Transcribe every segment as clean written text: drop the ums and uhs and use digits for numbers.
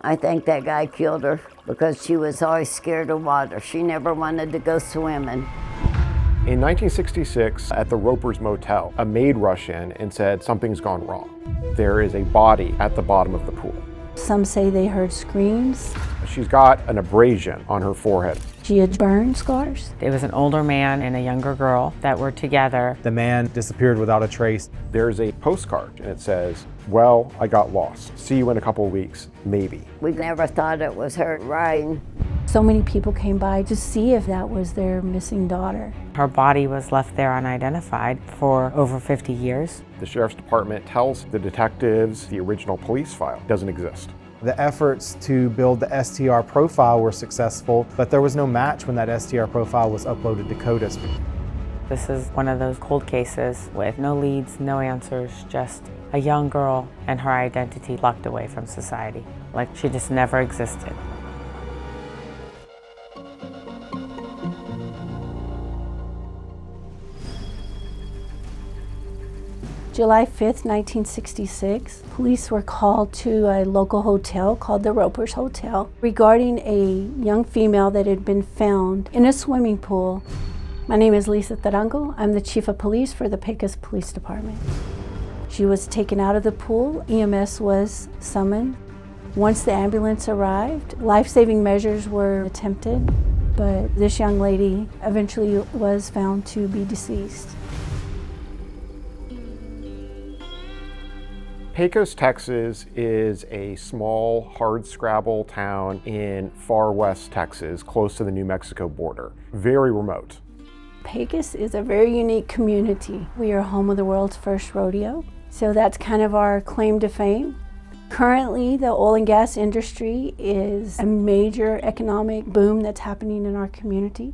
I think that guy killed her because she was always scared of water. She never wanted to go swimming. In 1966, at the Roper's Motel, a maid rushed in and said something's gone wrong. There is a body at the bottom of the pool. Some say they heard screams. She's got an abrasion on her forehead. She had burn scars. It was an older man and a younger girl that were together. The man disappeared without a trace. There's a postcard and it says, "Well, I got lost. See you in a couple of weeks, maybe." We never thought it was her riding. So many people came by to see if that was their missing daughter. Her body was left there unidentified for over 50 years. The sheriff's department tells the detectives the original police file doesn't exist. The efforts to build the STR profile were successful, but there was no match when that STR profile was uploaded to CODIS. This is one of those cold cases with no leads, no answers, just a young girl and her identity locked away from society, like she just never existed. July 5th, 1966, police were called to a local hotel called the Roper's Hotel regarding a young female that had been found in a swimming pool. My name is Lisa Tarango. I'm the chief of police for the Pecos Police Department. She was taken out of the pool. EMS was summoned. Once the ambulance arrived, life-saving measures were attempted, but this young lady eventually was found to be deceased. Pecos, Texas is a small hardscrabble town in far west Texas, close to the New Mexico border. Very remote. Pecos is a very unique community. We are home of the world's first rodeo, so that's kind of our claim to fame. Currently, the oil and gas industry is a major economic boom that's happening in our community.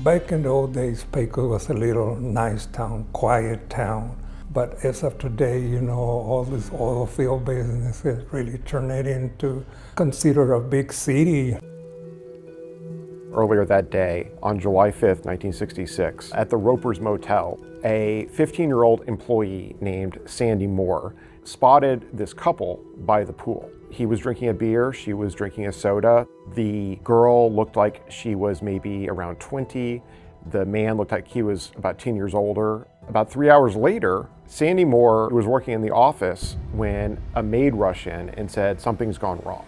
Back in the old days, Pecos was a little nice town, quiet town. But as of today, you know, all this oil field business has really turned it into considered a big city. Earlier that day, on July 5th, 1966, at the Roper's Motel, a 15-year-old employee named Sandy Moore spotted this couple by the pool. He was drinking a beer, she was drinking a soda. The girl looked like she was maybe around 20. The man looked like he was about 10 years older. About 3 hours later, Sandy Moore was working in the office when a maid rushed in and said something's gone wrong.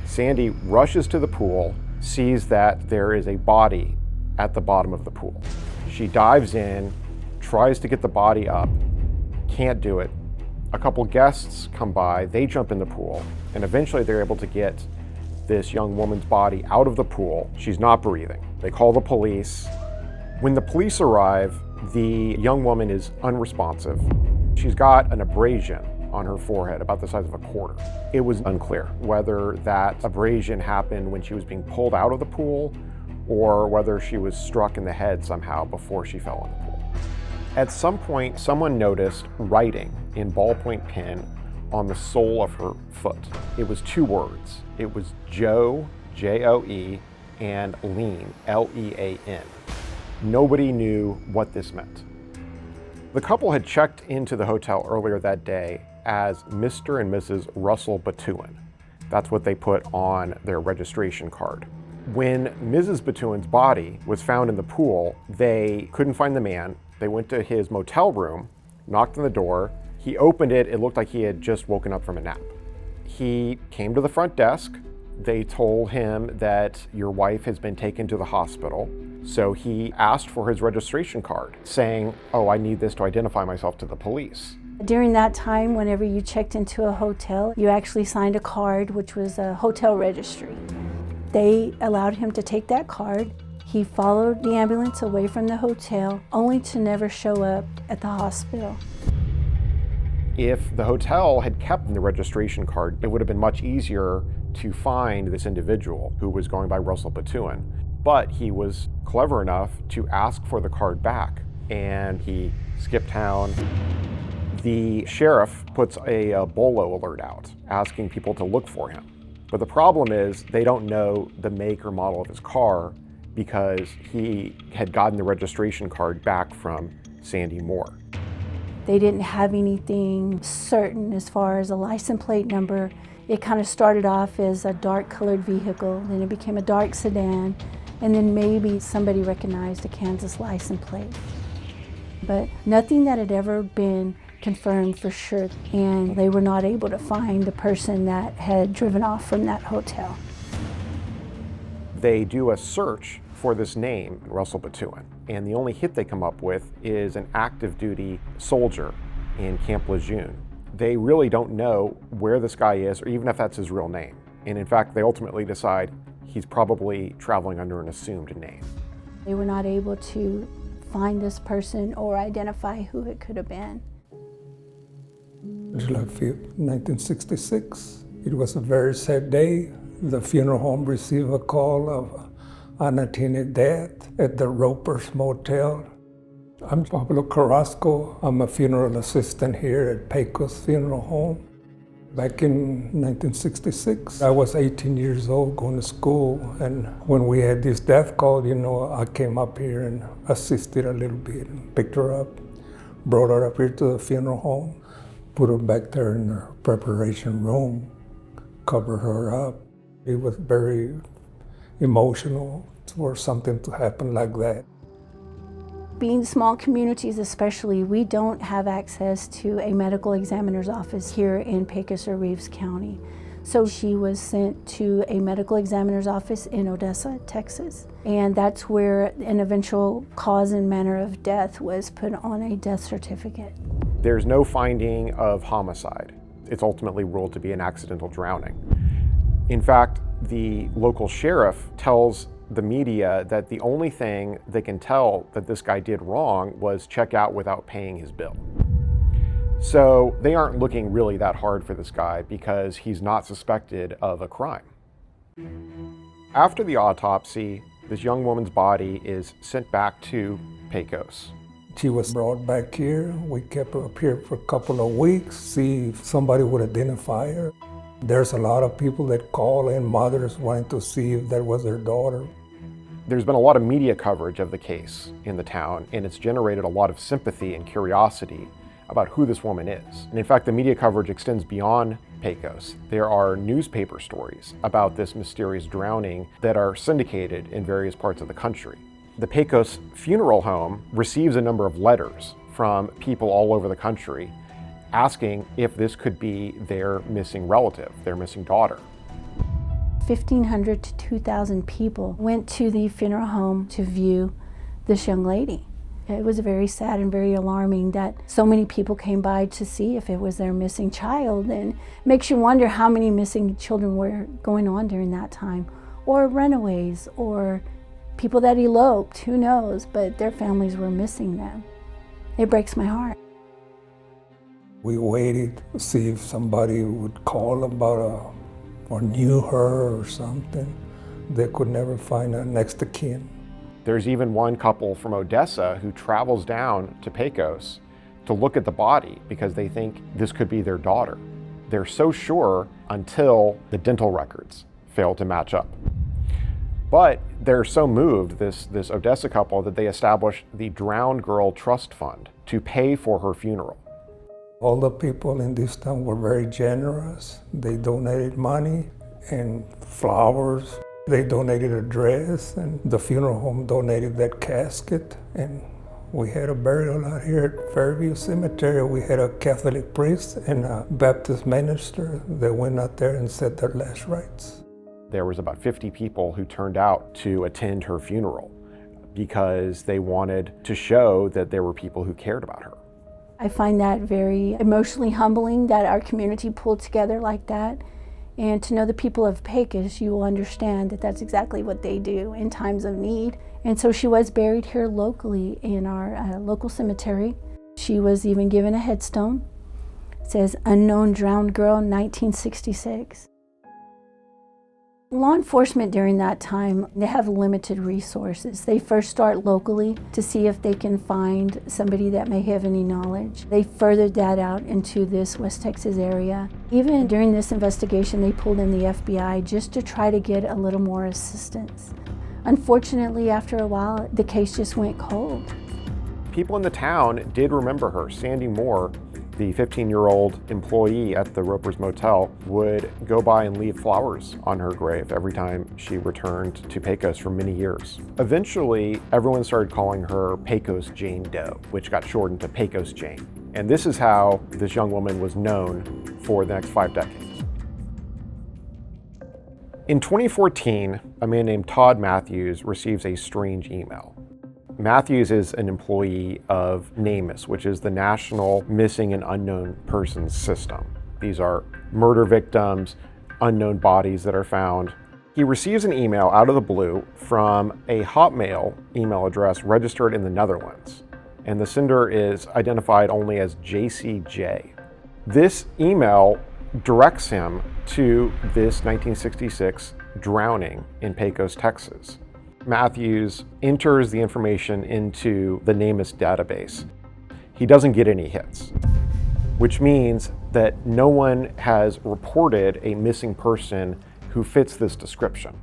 Sandy rushes to the pool, sees that there is a body at the bottom of the pool. She dives in, tries to get the body up, can't do it. A couple guests come by, they jump in the pool, and eventually they're able to get this young woman's body out of the pool. She's not breathing. They call the police. When the police arrive, the young woman is unresponsive. She's got an abrasion on her forehead about the size of a quarter. It was unclear whether that abrasion happened when she was being pulled out of the pool or whether she was struck in the head somehow before she fell in the pool. At some point, someone noticed writing in ballpoint pen on the sole of her foot. It was two words. It was Joe, J-O-E, and Lean, L-E-A-N. Nobody knew what this meant. The couple had checked into the hotel earlier that day as Mr. and Mrs. Russell Batuin. That's what they put on their registration card. When Mrs. Batuin's body was found in the pool, they couldn't find the man. They went to his motel room, knocked on the door. He opened it. It looked like he had just woken up from a nap. He came to the front desk. They told him that your wife has been taken to the hospital. So he asked for his registration card, saying, "Oh, I need this to identify myself to the police." During that time, whenever you checked into a hotel, you actually signed a card, which was a hotel registry. They allowed him to take that card. He followed the ambulance away from the hotel, only to never show up at the hospital. If the hotel had kept the registration card, it would have been much easier to find this individual who was going by Russell Batuin. But he was clever enough to ask for the card back, and he skipped town. The sheriff puts a bolo alert out, asking people to look for him. But the problem is they don't know the make or model of his car because he had gotten the registration card back from Sandy Moore. They didn't have anything certain as far as a license plate number It kind of started off as a dark colored vehicle, then it became a dark sedan, and then maybe somebody recognized a Kansas license plate. But nothing that had ever been confirmed for sure, and they were not able to find the person that had driven off from that hotel. They do a search for this name, Russell Batuin, and the only hit they come up with is an active duty soldier in Camp Lejeune. They really don't know where this guy is or even if that's his real name. And in fact, they ultimately decide he's probably traveling under an assumed name. They were not able to find this person or identify who it could have been. July 5th, 1966. It was a very sad day. The funeral home received a call of unattended death at the Roper's Motel. I'm Pablo Carrasco. I'm a funeral assistant here at Pecos Funeral Home. Back in 1966, I was 18 years old going to school, and when we had this death call, I came up here and assisted a little bit and picked her up, brought her up here to the funeral home, put her back there in the preparation room, covered her up. It was very emotional for something to happen like that. Being small communities especially, we don't have access to a medical examiner's office here in Pecos or Reeves County. So she was sent to a medical examiner's office in Odessa, Texas. And that's where an eventual cause and manner of death was put on a death certificate. There's no finding of homicide. It's ultimately ruled to be an accidental drowning. In fact, the local sheriff tells the media that the only thing they can tell that this guy did wrong was check out without paying his bill. So they aren't looking really that hard for this guy because he's not suspected of a crime. After the autopsy, this young woman's body is sent back to Pecos. She was brought back here. We kept her up here for a couple of weeks, see if somebody would identify her. There's a lot of people that call in, mothers wanting to see if that was their daughter. There's been a lot of media coverage of the case in the town, and it's generated a lot of sympathy and curiosity about who this woman is. And in fact, the media coverage extends beyond Pecos. There are newspaper stories about this mysterious drowning that are syndicated in various parts of the country. The Pecos Funeral Home receives a number of letters from people all over the country asking if this could be their missing relative, their missing daughter. 1,500 to 2,000 people went to the funeral home to view this young lady. It was very sad and very alarming that so many people came by to see if it was their missing child, and it makes you wonder how many missing children were going on during that time, or runaways, or people that eloped, who knows, but their families were missing them. It breaks my heart. We waited to see if somebody would call about or knew her or something. They could never find a next of kin. There's even one couple from Odessa who travels down to Pecos to look at the body because they think this could be their daughter. They're so sure until the dental records fail to match up. But they're so moved, this Odessa couple, that they established the Drowned Girl Trust Fund to pay for her funeral. All the people in this town were very generous. They donated money and flowers. They donated a dress, and the funeral home donated that casket. And we had a burial out here at Fairview Cemetery. We had a Catholic priest and a Baptist minister that went out there and said their last rites. There was about 50 people who turned out to attend her funeral because they wanted to show that there were people who cared about her. I find that very emotionally humbling that our community pulled together like that. And to know the people of Pecos, you will understand that that's exactly what they do in times of need. And so she was buried here locally in our local cemetery. She was even given a headstone. It says, "Unknown Drowned Girl, 1966. Law enforcement during that time, they have limited resources. They first start locally to see if they can find somebody that may have any knowledge. They furthered that out into this West Texas area. Even during this investigation, they pulled in the FBI just to try to get a little more assistance. Unfortunately, after a while, the case just went cold. People in the town did remember her. Sandy Moore the 15-year-old employee at the Roper's Motel would go by and leave flowers on her grave every time she returned to Pecos for many years. Eventually, everyone started calling her Pecos Jane Doe, which got shortened to Pecos Jane. And this is how this young woman was known for the next 5 decades. In 2014, a man named Todd Matthews receives a strange email. Matthews is an employee of NamUs, which is the National Missing and Unknown Persons System. These are murder victims, unknown bodies that are found. He receives an email out of the blue from a Hotmail email address registered in the Netherlands, and the sender is identified only as JCJ. This email directs him to this 1966 drowning in Pecos, Texas. Matthews enters the information into the NamUs database. He doesn't get any hits, which means that no one has reported a missing person who fits this description.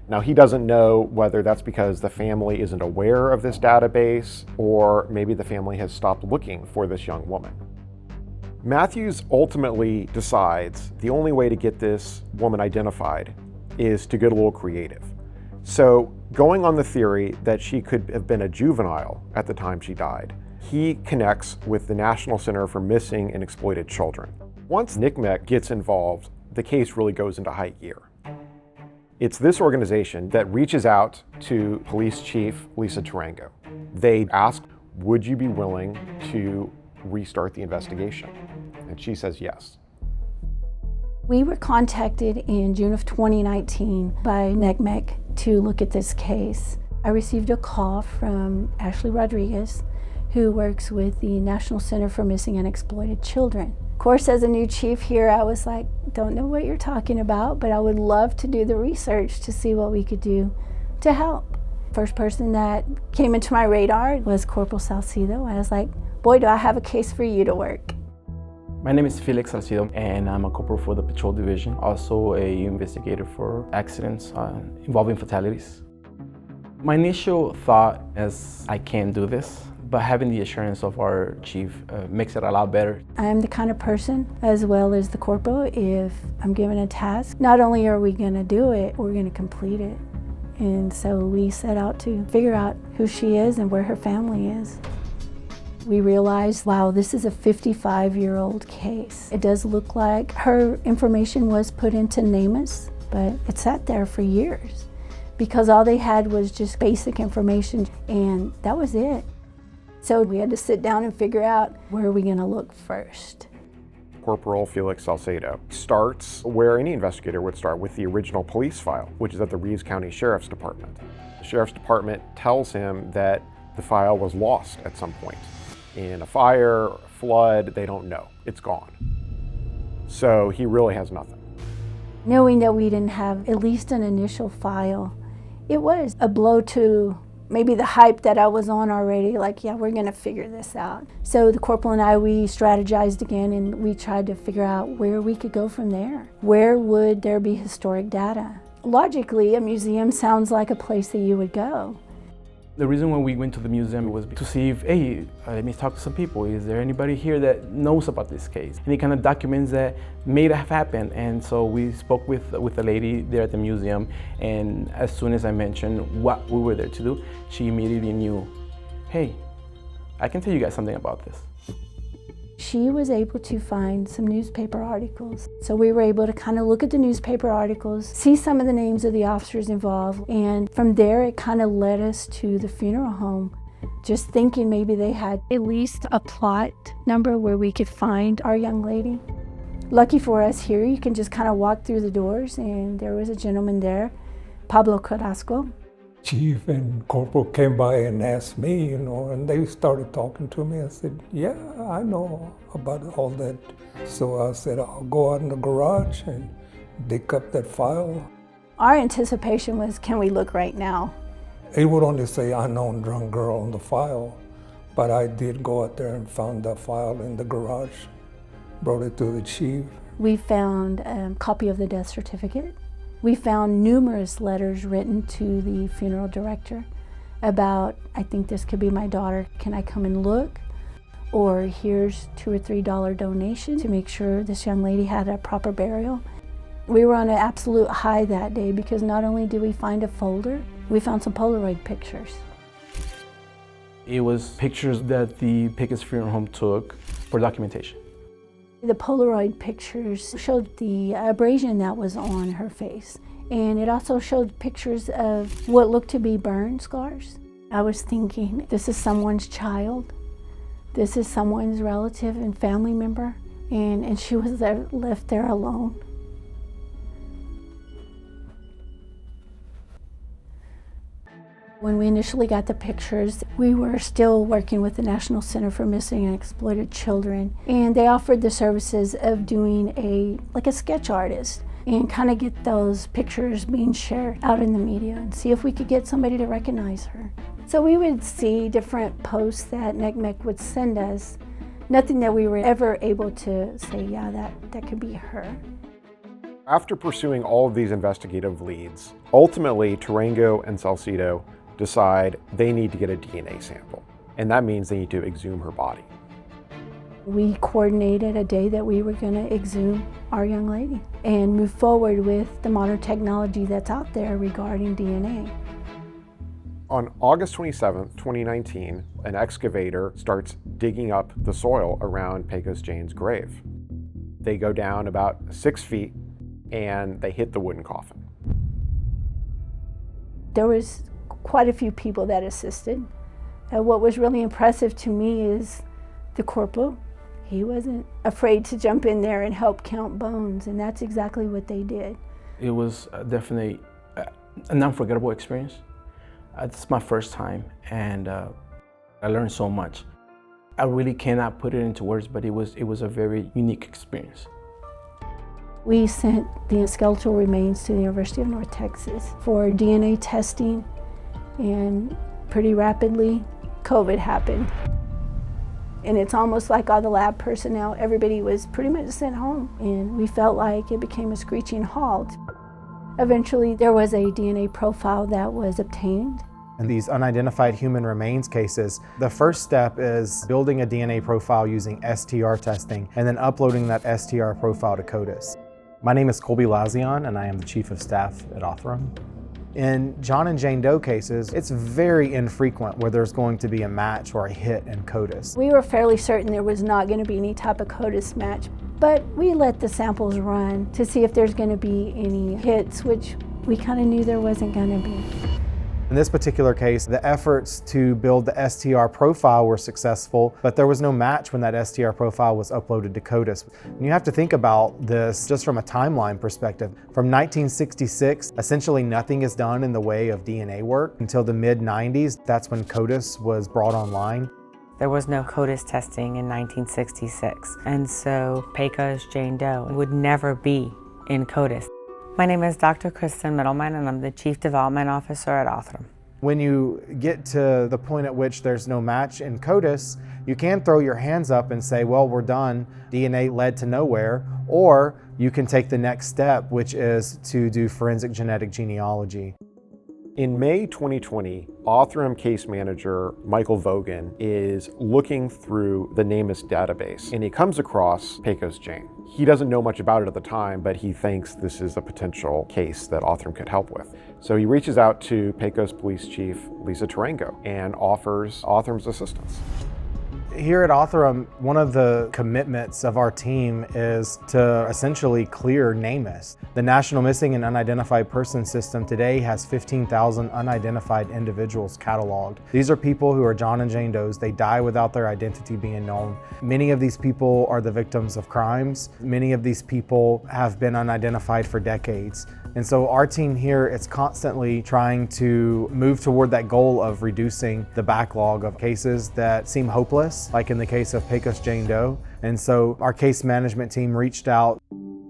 Now, he doesn't know whether that's because the family isn't aware of this database, or maybe the family has stopped looking for this young woman. Matthews ultimately decides the only way to get this woman identified is to get a little creative. So, going on the theory that she could have been a juvenile at the time she died, he connects with the National Center for Missing and Exploited Children. Once NCMEC gets involved, the case really goes into high gear. It's this organization that reaches out to Police Chief Lisa Tarango. They ask, would you be willing to restart the investigation? And she says yes. We were contacted in June of 2019 by NCMEC to look at this case. I received a call from Ashley Rodriguez, who works with the National Center for Missing and Exploited Children. Of course, as a new chief here, I was like, don't know what you're talking about, but I would love to do the research to see what we could do to help. First person that came into my radar was Corporal Salcido. I was like, boy, do I have a case for you to work. My name is Felix Salcido, and I'm a corporal for the Patrol Division, also a investigator for accidents involving fatalities. My initial thought is, I can't do this, but having the assurance of our chief makes it a lot better. I'm the kind of person, as well as the corporal, if I'm given a task, not only are we gonna do it, we're gonna complete it. And so we set out to figure out who she is and where her family is. We realized, wow, this is a 55-year-old case. It does look like her information was put into NamUs, but it sat there for years because all they had was just basic information, and that was it. So we had to sit down and figure out, where are we gonna look first? Corporal Felix Salcedo starts where any investigator would start, with the original police file, which is at the Reeves County Sheriff's Department. The Sheriff's Department tells him that the file was lost at some point. In a fire, a flood, they don't know. It's gone. So he really has nothing. Knowing that we didn't have at least an initial file, it was a blow to maybe the hype that I was on already, like, yeah, we're gonna figure this out. So the corporal and I, we strategized again, and we tried to figure out where we could go from there. Where would there be historic data? Logically, a museum sounds like a place that you would go. The reason why we went to the museum was to see if, hey, let me talk to some people. Is there anybody here that knows about this case? Any kind of documents that may have happened? And so we spoke with a lady there at the museum, and as soon as I mentioned what we were there to do, she immediately knew, hey, I can tell you guys something about this. She was able to find some newspaper articles. So we were able to kind of look at the newspaper articles, see some of the names of the officers involved, and from there it kind of led us to the funeral home, just thinking maybe they had at least a plot number where we could find our young lady. Lucky for us here, you can just kind of walk through the doors, and there was a gentleman there, Pablo Carrasco. Chief and Corporal came by and asked me, and they started talking to me. I said, yeah, I know about all that. So I said, I'll go out in the garage and dig up that file. Our anticipation was, can we look right now? It would only say unknown drunk girl on the file, but I did go out there and found that file in the garage, brought it to the chief. We found a copy of the death certificate. We found numerous letters written to the funeral director about, I think this could be my daughter, can I come and look? or here's $2 or $3 donation to make sure this young lady had a proper burial. We were on an absolute high that day because not only did we find a folder, we found some Polaroid pictures. It was pictures that the Pecos Funeral Home took for documentation. The Polaroid pictures showed the abrasion that was on her face, and it also showed pictures of what looked to be burn scars. I was thinking, this is someone's child, this is someone's relative and family member, and she was left there alone. When we initially got the pictures, we were still working with the National Center for Missing and Exploited Children, and they offered the services of doing a sketch artist and kind of get those pictures being shared out in the media and see if we could get somebody to recognize her. So we would see different posts that NECMEC would send us, nothing that we were ever able to say, yeah, that could be her. After pursuing all of these investigative leads, ultimately Tarango and Salcido decide they need to get a DNA sample, and that means they need to exhume her body. We coordinated a day that we were going to exhume our young lady and move forward with the modern technology that's out there regarding DNA. On August 27, 2019, an excavator starts digging up the soil around Pecos Jane's grave. They go down about 6 feet and they hit the wooden coffin. There was quite a few people that assisted. What was really impressive to me is the corporal. He wasn't afraid to jump in there and help count bones, and that's exactly what they did. It was definitely an unforgettable experience. It's my first time, and I learned so much. I really cannot put it into words, but it was a very unique experience. We sent the skeletal remains to the University of North Texas for DNA testing, and pretty rapidly, COVID happened. And it's almost like all the lab personnel, everybody was pretty much sent home, and we felt like it became a screeching halt. Eventually, there was a DNA profile that was obtained. In these unidentified human remains cases, the first step is building a DNA profile using STR testing and then uploading that STR profile to CODIS. My name is Colby Lazion, and I am the Chief of Staff at Othram. In John and Jane Doe cases, it's very infrequent where there's going to be a match or a hit in CODIS. We were fairly certain there was not going to be any type of CODIS match, but we let the samples run to see if there's going to be any hits, which we kind of knew there wasn't going to be. In this particular case, the efforts to build the STR profile were successful, but there was no match when that STR profile was uploaded to CODIS. And you have to think about this just from a timeline perspective. From 1966, essentially nothing is done in the way of DNA work until the mid-90s. That's when CODIS was brought online. There was no CODIS testing in 1966, and so Pecos Jane Doe would never be in CODIS. My name is Dr. Kristen Middleman, and I'm the Chief Development Officer at Othram. When you get to the point at which there's no match in CODIS, you can throw your hands up and say, well, we're done, DNA led to nowhere, or you can take the next step, which is to do forensic genetic genealogy. In May 2020, Othram case manager Michael Vogan is looking through the NamUs database, and he comes across Pecos Jane. He doesn't know much about it at the time, but he thinks this is a potential case that Othram could help with. So he reaches out to Pecos Police Chief Lisa Tarango and offers Othram's assistance. Here at Othram, one of the commitments of our team is to essentially clear NamUs. The National Missing and Unidentified Persons System today has 15,000 unidentified individuals cataloged. These are people who are John and Jane Does. They die without their identity being known. Many of these people are the victims of crimes. Many of these people have been unidentified for decades. And so our team here is constantly trying to move toward that goal of reducing the backlog of cases that seem hopeless, like in the case of Pecos Jane Doe. And so our case management team reached out.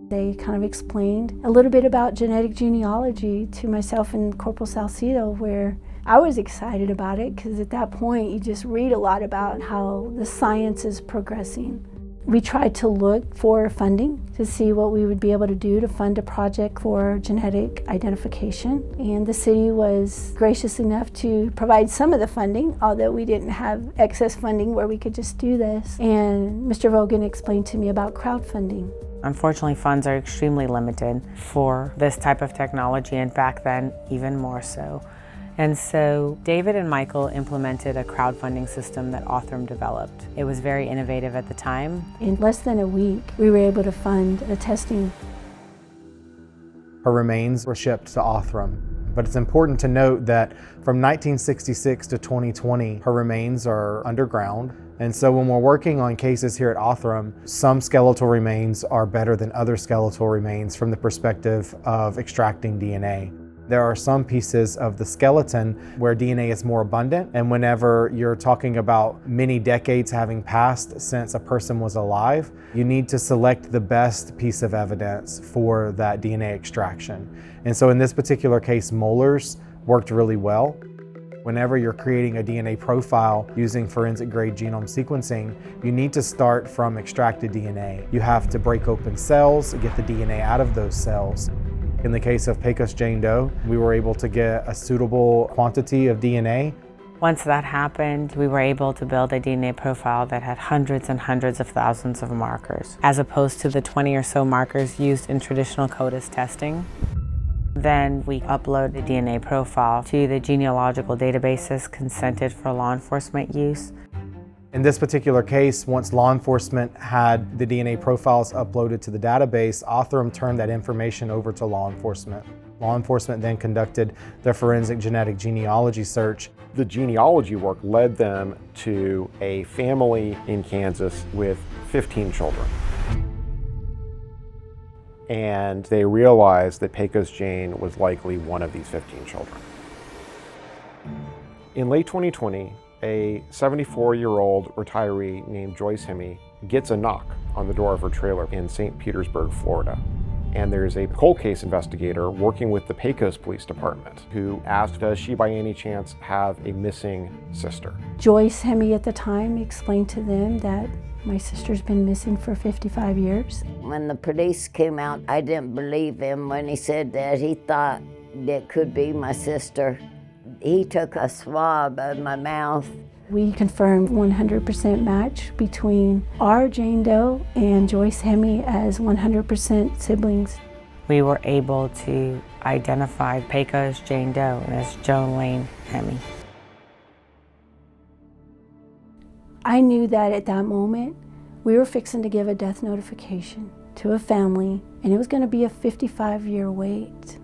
They kind of explained a little bit about genetic genealogy to myself and Corporal Salcido, where I was excited about it because at that point you just read a lot about how the science is progressing. We tried to look for funding to see what we would be able to do to fund a project for genetic identification. And the city was gracious enough to provide some of the funding, although we didn't have excess funding where we could just do this. And Mr. Vogan explained to me about crowdfunding. Unfortunately, funds are extremely limited for this type of technology, and back then, even more so. And so David and Michael implemented a crowdfunding system that Othram developed. It was very innovative at the time. In less than a week, we were able to fund the testing. Her remains were shipped to Othram. But it's important to note that from 1966 to 2020, her remains are underground. And so when we're working on cases here at Othram, some skeletal remains are better than other skeletal remains from the perspective of extracting DNA. There are some pieces of the skeleton where DNA is more abundant, and whenever you're talking about many decades having passed since a person was alive, you need to select the best piece of evidence for that DNA extraction. And so in this particular case, molars worked really well. Whenever you're creating a DNA profile using forensic grade genome sequencing, you need to start from extracted DNA. You have to break open cells, get the DNA out of those cells. In the case of Pecos Jane Doe, we were able to get a suitable quantity of DNA. Once that happened, we were able to build a DNA profile that had hundreds and hundreds of thousands of markers, as opposed to the 20 or so markers used in traditional CODIS testing. Then we upload the DNA profile to the genealogical databases consented for law enforcement use. In this particular case, once law enforcement had the DNA profiles uploaded to the database, Othram turned that information over to law enforcement. Law enforcement then conducted their forensic genetic genealogy search. The genealogy work led them to a family in Kansas with 15 children. And they realized that Pecos Jane was likely one of these 15 children. In late 2020, a 74-year-old retiree named Joyce Hemme gets a knock on the door of her trailer in St. Petersburg, Florida. And there's a cold case investigator working with the Pecos Police Department who asked, does she by any chance have a missing sister? Joyce Hemme at the time explained to them that my sister's been missing for 55 years. When the police came out, I didn't believe him when he said that. He thought it could be my sister. He took a swab of my mouth. We confirmed 100% match between our Jane Doe and Joyce Hemme as 100% siblings. We were able to identify Pecos Jane Doe as Jolene Hemme. I knew that at that moment, we were fixing to give a death notification to a family, and it was going to be a 55-year wait.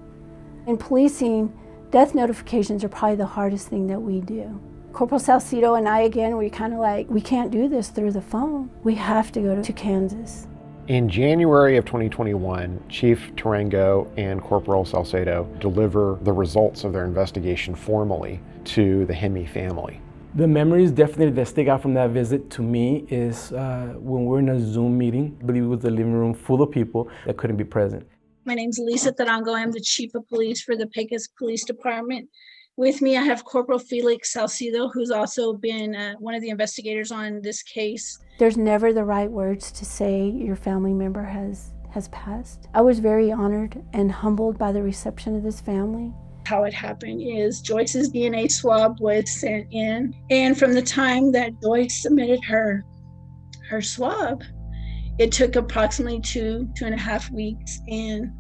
In policing, death notifications are probably the hardest thing that we do. Corporal Salcido and I, again, we kind of like, we can't do this through the phone. We have to go to Kansas. In January of 2021, Chief Tarango and Corporal Salcedo deliver the results of their investigation formally to the Hemme family. The memories definitely that stick out from that visit to me is when we're in a Zoom meeting. I believe it was the living room full of people that couldn't be present. My name's Lisa Tarango. I'm the Chief of Police for the Pecos Police Department. With me, I have Corporal Felix Salcido, who's also been one of the investigators on this case. There's never the right words to say your family member has passed. I was very honored and humbled by the reception of this family. How it happened is Joyce's DNA swab was sent in, and from the time that Joyce submitted her swab, it took approximately 2.5 weeks, and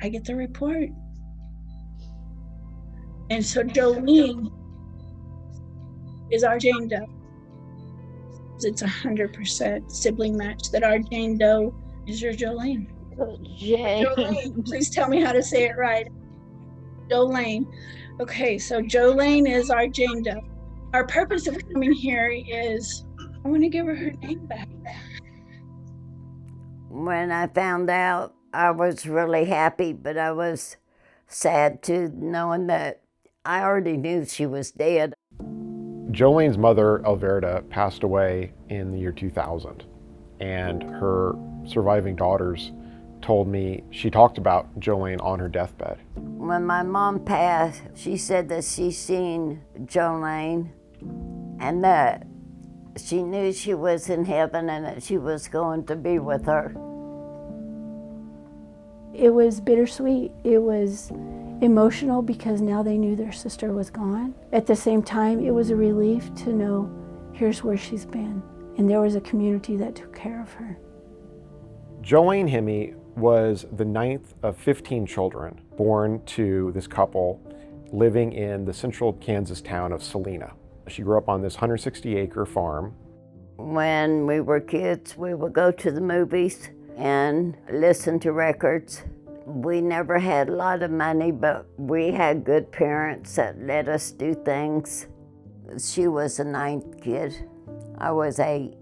I get the report. And so Jolene is our Jane Doe. It's 100% sibling match that our Jane Doe is your Jolene. Jolene, please tell me how to say it right. Jolene. Okay, so Jolene is our Jane Doe. Our purpose of coming here is I want to give her name back. When I found out, I was really happy, but I was sad too, knowing that I already knew she was dead. Jolene's mother, Alverda, passed away in the year 2000, and her surviving daughters told me she talked about Jolene on her deathbed. When my mom passed, she said that she seen Jolene and that She knew she was in heaven and that she was going to be with her. It was bittersweet. It was emotional because now they knew their sister was gone. At the same time, it was a relief to know here's where she's been. And there was a community that took care of her. Jolene Hemme was the 9th of 15 children born to this couple living in the central Kansas town of Salina. She grew up on this 160-acre farm. When we were kids, we would go to the movies and listen to records. We never had a lot of money, but we had good parents that let us do things. She was the 9th kid. I was 8.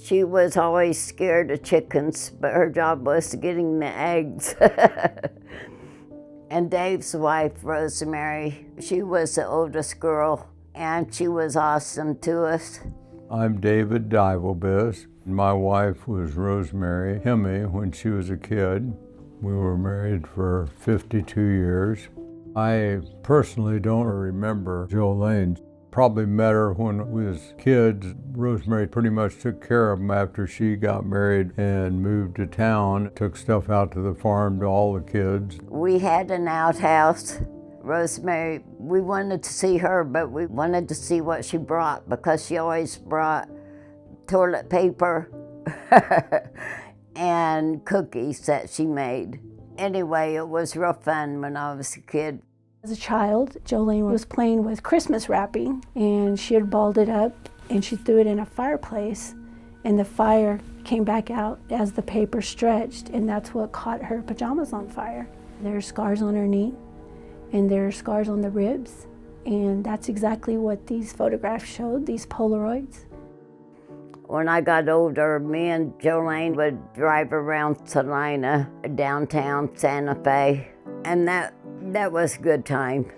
She was always scared of chickens, but her job was getting the eggs. And Dave's wife, Rosemary, she was the oldest girl, and she was awesome to us. I'm David Divelbiss. My wife was Rosemary Hemme when she was a kid. We were married for 52 years. I personally don't remember Jolene. Probably met her when we was kids. Rosemary pretty much took care of them after she got married and moved to town. Took stuff out to the farm to all the kids. We had an outhouse. Rosemary, we wanted to see her, but we wanted to see what she brought because she always brought toilet paper and cookies that she made. Anyway, it was real fun when I was a kid. As a child, Jolene was playing with Christmas wrapping, and she had balled it up and she threw it in a fireplace, and the fire came back out as the paper stretched, and that's what caught her pajamas on fire. There are scars on her knee, and there are scars on the ribs, and that's exactly what these photographs showed, these Polaroids. When I got older, me and Jolene would drive around Salina, downtown Santa Fe, and that was a good time.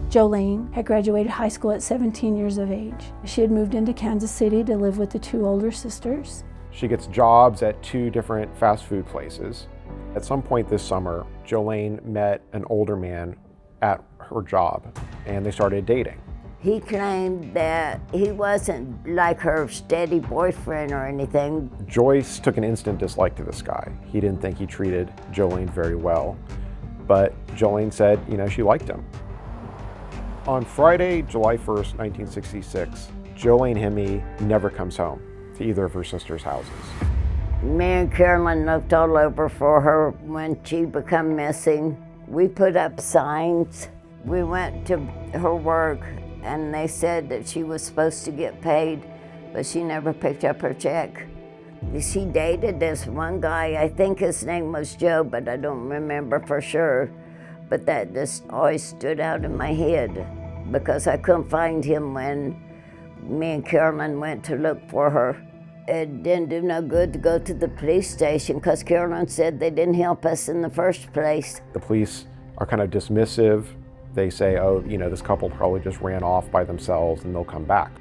Jolene had graduated high school at 17 years of age. She had moved into Kansas City to live with the 2 older sisters. She gets jobs at 2 different fast food places. At some point this summer, Jolene met an older man at her job, and they started dating. He claimed that he wasn't like her steady boyfriend or anything. Joyce took an instant dislike to this guy. He didn't think he treated Jolene very well, but Jolene said, she liked him. On Friday, July 1st, 1966, Jolene Hemme never comes home to either of her sisters' houses. Me and Carolyn looked all over for her when she became missing. We put up signs. We went to her work, and they said that she was supposed to get paid, but she never picked up her check. She dated this one guy, I think his name was Joe, but I don't remember for sure. But that just always stood out in my head because I couldn't find him when me and Carolyn went to look for her. It didn't do no good to go to the police station because Carolyn said they didn't help us in the first place. The police are kind of dismissive. They say, this couple probably just ran off by themselves and they'll come back.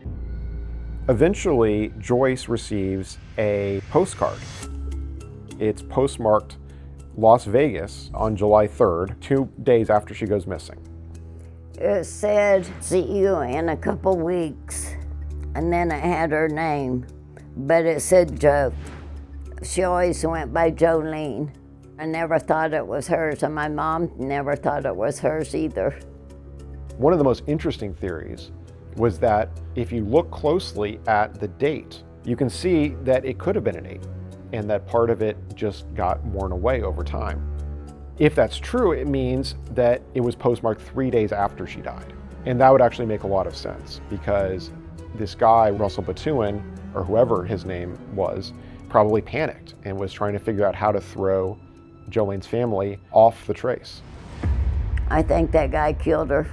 Eventually, Joyce receives a postcard. It's postmarked Las Vegas on July 3rd, 2 days after she goes missing. It said, "See you in a couple weeks," and then it had her name, but it said Joe. She always went by Jolene. I never thought it was hers, and my mom never thought it was hers either. One of the most interesting theories was that if you look closely at the date, you can see that it could have been an 8, and that part of it just got worn away over time. If that's true, it means that it was postmarked 3 days after she died. And that would actually make a lot of sense because this guy, Russell Batuin, or whoever his name was, probably panicked and was trying to figure out how to throw Jolene's family off the trace. I think that guy killed her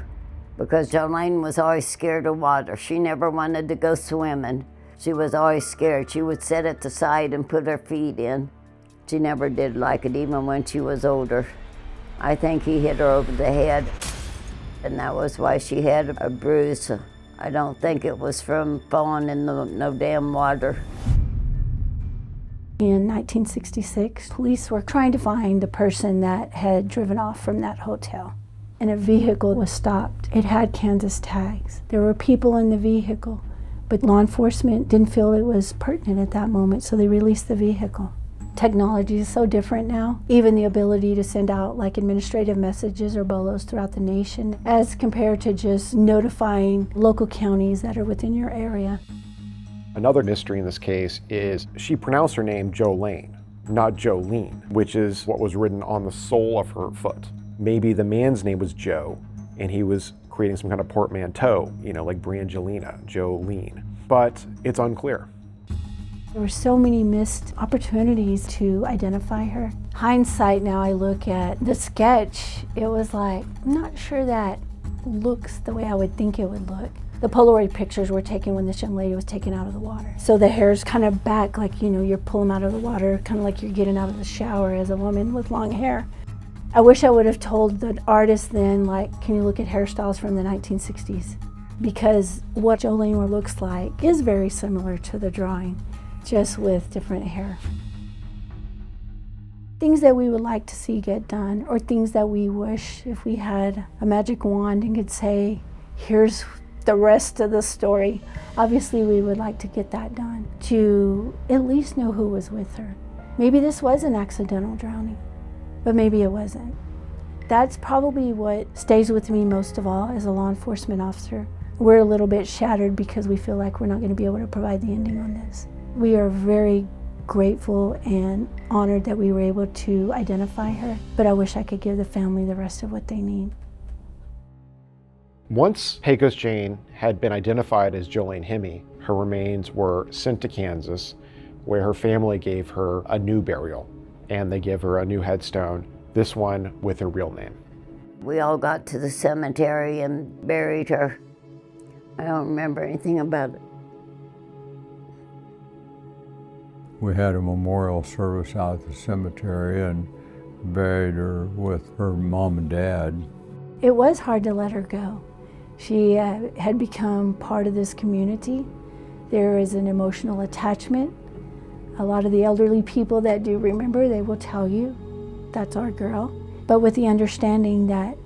because Jolene was always scared of water. She never wanted to go swimming. She was always scared. She would sit at the side and put her feet in. She never did like it, even when she was older. I think he hit her over the head, and that was why she had a bruise. I don't think it was from falling in no damn water. In 1966, police were trying to find the person that had driven off from that hotel, and a vehicle was stopped. It had Kansas tags. There were people in the vehicle, But law enforcement didn't feel it was pertinent at that moment, so they released the vehicle. Technology is so different now. Even the ability to send out like administrative messages or bolos throughout the nation as compared to just notifying local counties that are within your area. Another mystery in this case is she pronounced her name Jolene, not Jolene, which is what was written on the sole of her foot. Maybe the man's name was Joe, and he was creating some kind of portmanteau, like Brangelina, Jolene. But it's unclear. There were so many missed opportunities to identify her. Hindsight, now I look at the sketch, it was like, I'm not sure that looks the way I would think it would look. The Polaroid pictures were taken when this young lady was taken out of the water. So the hair's kind of back, like, you're pulling out of the water, kind of like you're getting out of the shower as a woman with long hair. I wish I would have told the artist then, like, can you look at hairstyles from the 1960s? Because what Jolene looks like is very similar to the drawing, just with different hair. Things that we would like to see get done, or things that we wish if we had a magic wand and could say, here's the rest of the story. Obviously, we would like to get that done, to at least know who was with her. Maybe this was an accidental drowning, but maybe it wasn't. That's probably what stays with me most of all as a law enforcement officer. We're a little bit shattered because we feel like we're not going to be able to provide the ending on this. We are very grateful and honored that we were able to identify her, but I wish I could give the family the rest of what they need. Once Pecos Jane had been identified as Jolene Hemme, her remains were sent to Kansas, where her family gave her a new burial, and they gave her a new headstone, this one with her real name. We all got to the cemetery and buried her. I don't remember anything about it. We had a memorial service out at the cemetery and buried her with her mom and dad. It was hard to let her go. She had become part of this community. There is an emotional attachment. A lot of the elderly people that do remember, they will tell you, that's our girl. But with the understanding that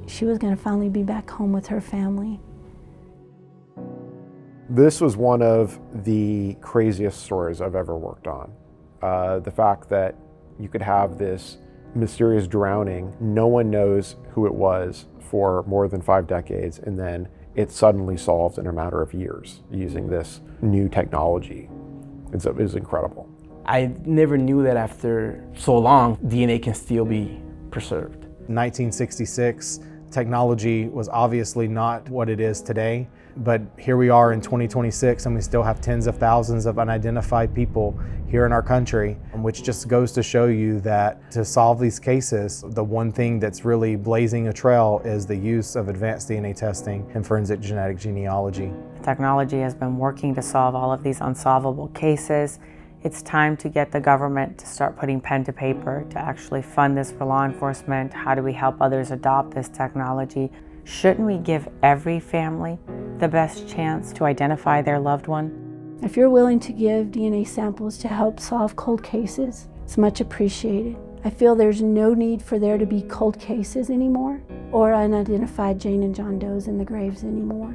she was going to finally be back home with her family. This was one of the craziest stories I've ever worked on. The fact that you could have this mysterious drowning, no one knows who it was for more than 5 decades, and then it's suddenly solved in a matter of years using this new technology. It's incredible. I never knew that after so long, DNA can still be preserved. 1966, technology was obviously not what it is today, but here we are in 2026 and we still have tens of thousands of unidentified people here in our country, which just goes to show you that to solve these cases, the one thing that's really blazing a trail is the use of advanced DNA testing and forensic genetic genealogy. Technology has been working to solve all of these unsolvable cases. It's time to get the government to start putting pen to paper to actually fund this for law enforcement. How do we help others adopt this technology? Shouldn't we give every family the best chance to identify their loved one? If you're willing to give DNA samples to help solve cold cases, it's much appreciated. I feel there's no need for there to be cold cases anymore or unidentified Jane and John Does in the graves anymore.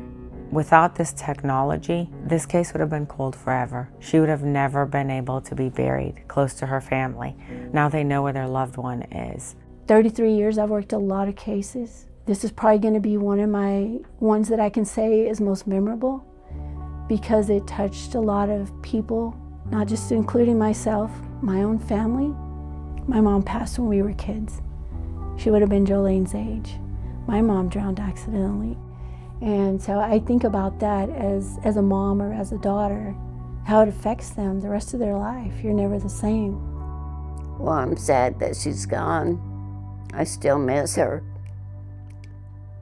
Without this technology, this case would have been cold forever. She would have never been able to be buried close to her family. Now they know where their loved one is. 33 years, I've worked a lot of cases. This is probably going to be one of my ones that I can say is most memorable because it touched a lot of people, not just including myself, my own family. My mom passed when we were kids. She would have been Jolene's age. My mom drowned accidentally. And so I think about that as a mom or as a daughter, how it affects them the rest of their life. You're never the same. Well, I'm sad that she's gone. I still miss her.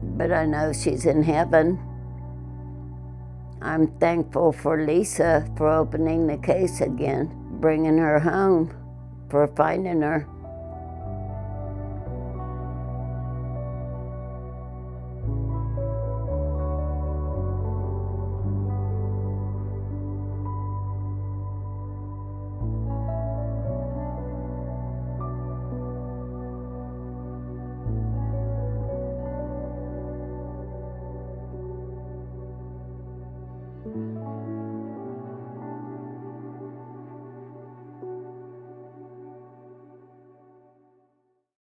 But I know she's in heaven. I'm thankful for Lisa for opening the case again, bringing her home, for finding her.